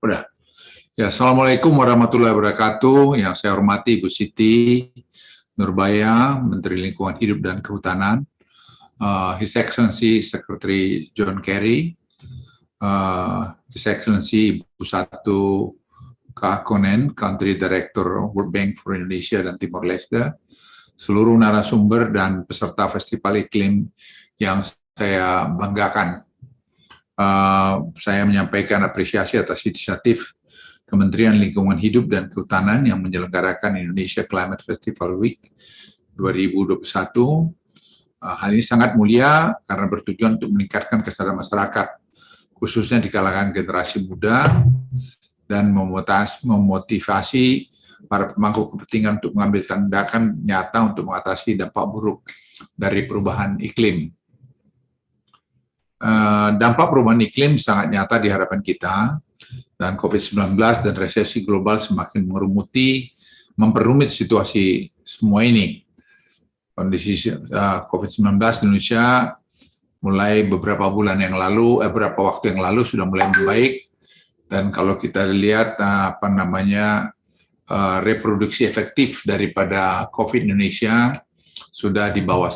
Udah. Ya, Assalamualaikum warahmatullahi wabarakatuh. Yang saya hormati Ibu Siti Nurbaya, Menteri Lingkungan Hidup dan Kehutanan, His Excellency Secretary John Kerry, His Excellency Ibu Satu Kaakonen, Country Director World Bank for Indonesia dan Timor Leste, seluruh narasumber dan peserta Festival Iklim yang saya banggakan. Saya menyampaikan apresiasi atas inisiatif Kementerian Lingkungan Hidup dan Kehutanan yang menyelenggarakan Indonesia Climate Festival Week 2021. Hal ini sangat mulia karena bertujuan untuk meningkatkan kesadaran masyarakat, khususnya di kalangan generasi muda, dan memotivasi para pemangku kepentingan untuk mengambil tindakan nyata untuk mengatasi dampak buruk dari perubahan iklim. Dampak perubahan iklim sangat nyata di hadapan kita, dan COVID-19 dan resesi global semakin memperumit situasi semua ini. Kondisi COVID-19 di Indonesia mulai beberapa waktu yang lalu sudah mulai membaik, dan kalau kita lihat reproduksi efektif daripada COVID Indonesia sudah di bawah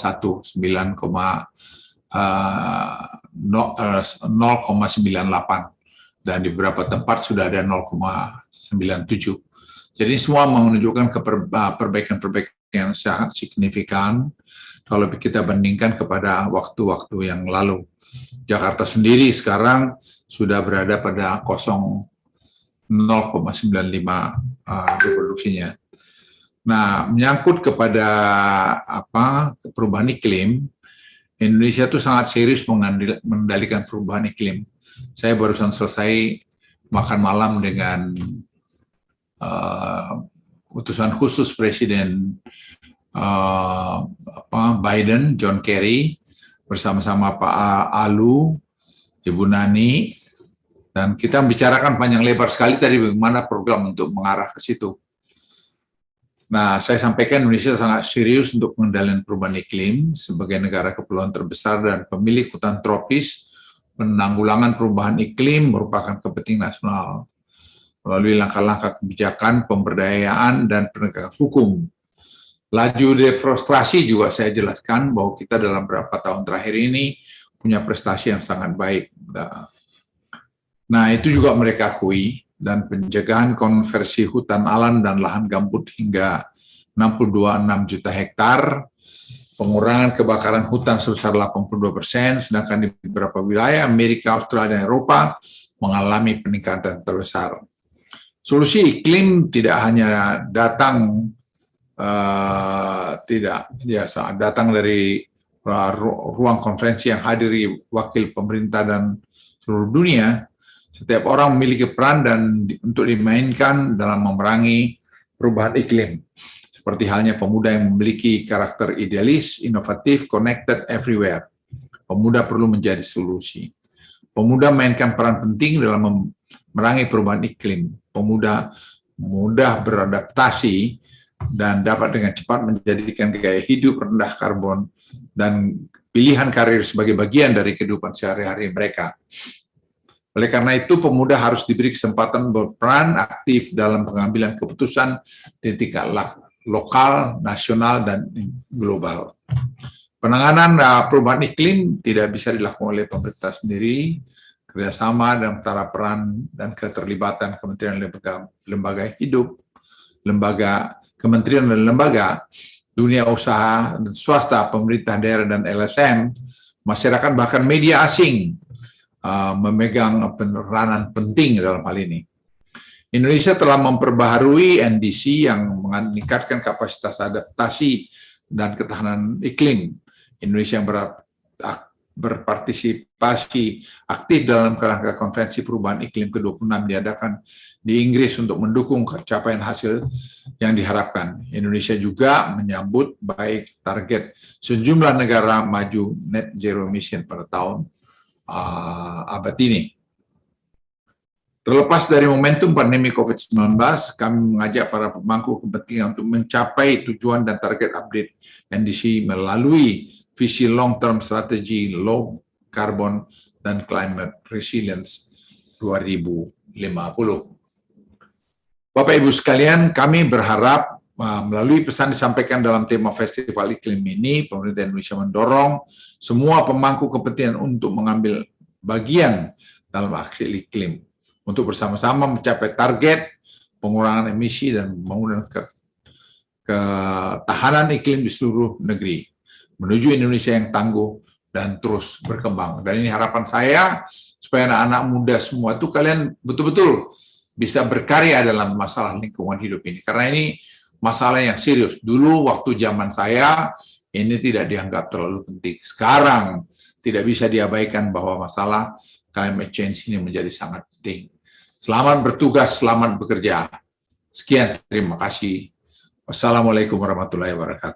0,98, dan di beberapa tempat sudah ada 0,97. Jadi semua menunjukkan perbaikan-perbaikan yang sangat signifikan kalau kita bandingkan kepada waktu-waktu yang lalu. Jakarta sendiri sekarang sudah berada pada 0,95 reproduksinya. Nah, menyangkut kepada perubahan iklim, Indonesia itu sangat serius mengendalikan perubahan iklim. Saya barusan selesai makan malam dengan utusan khusus Presiden Biden, John Kerry, bersama-sama Pak Alu, Ibu Nani, dan kita membicarakan panjang lebar sekali tadi bagaimana program untuk mengarah ke situ. Nah, saya sampaikan Indonesia sangat serius untuk pengendalian perubahan iklim sebagai negara kepulauan terbesar dan pemilik hutan tropis. Penanggulangan perubahan iklim merupakan kepentingan nasional melalui langkah-langkah kebijakan, pemberdayaan, dan penegakan hukum. Laju deforestasi juga saya jelaskan bahwa kita dalam beberapa tahun terakhir ini punya prestasi yang sangat baik. Nah, itu juga mereka akui, dan pencegahan konversi hutan alam dan lahan gambut hingga 62,6 juta hektar, pengurangan kebakaran hutan sebesar 82%, sedangkan di beberapa wilayah Amerika, Australia, dan Eropa mengalami peningkatan terbesar. Solusi iklim tidak hanya datang dari ruang konferensi yang hadiri wakil pemerintah dan seluruh dunia. Setiap orang memiliki peran untuk dimainkan dalam memerangi perubahan iklim. Seperti halnya pemuda yang memiliki karakter idealis, inovatif, connected everywhere. Pemuda perlu menjadi solusi. Pemuda memainkan peran penting dalam memerangi perubahan iklim. Pemuda mudah beradaptasi dan dapat dengan cepat menjadikan gaya hidup rendah karbon dan pilihan karir sebagai bagian dari kehidupan sehari-hari mereka. Oleh karena itu, pemuda harus diberi kesempatan berperan aktif dalam pengambilan keputusan di tingkat lokal, nasional, dan global. Penanganan perubahan iklim tidak bisa dilakukan oleh pemerintah sendiri, kerjasama dan antara peran dan keterlibatan kementerian lembaga hidup, kementerian dan lembaga, dunia usaha dan swasta, pemerintah daerah dan LSM, masyarakat bahkan media asing memegang peranan penting dalam hal ini. Indonesia telah memperbaharui NDC yang meningkatkan kapasitas adaptasi dan ketahanan iklim. Indonesia yang berpartisipasi aktif dalam kerangka konvensi perubahan iklim ke-26 diadakan di Inggris untuk mendukung capaian hasil yang diharapkan. Indonesia juga menyambut baik target sejumlah negara maju net zero emission pada tahun abad ini. Terlepas dari momentum pandemi COVID-19, kami mengajak para pemangku kepentingan untuk mencapai tujuan dan target update NDC melalui visi long-term strategy low carbon dan climate resilience 2050. Bapak Ibu sekalian, kami berharap melalui pesan disampaikan dalam tema Festival Iklim ini, pemerintah Indonesia mendorong semua pemangku kepentingan untuk mengambil bagian dalam aksi iklim untuk bersama-sama mencapai target pengurangan emisi dan pembangunan ketahanan iklim di seluruh negeri menuju Indonesia yang tangguh dan terus berkembang. Dan ini harapan saya supaya anak-anak muda semua itu kalian betul-betul bisa berkarya dalam masalah lingkungan hidup ini. Karena ini masalah yang serius. Dulu waktu zaman saya ini tidak dianggap terlalu penting. Sekarang tidak bisa diabaikan bahwa masalah climate change ini menjadi sangat penting. Selamat bertugas, selamat bekerja. Sekian, terima kasih. Wassalamualaikum warahmatullahi wabarakatuh.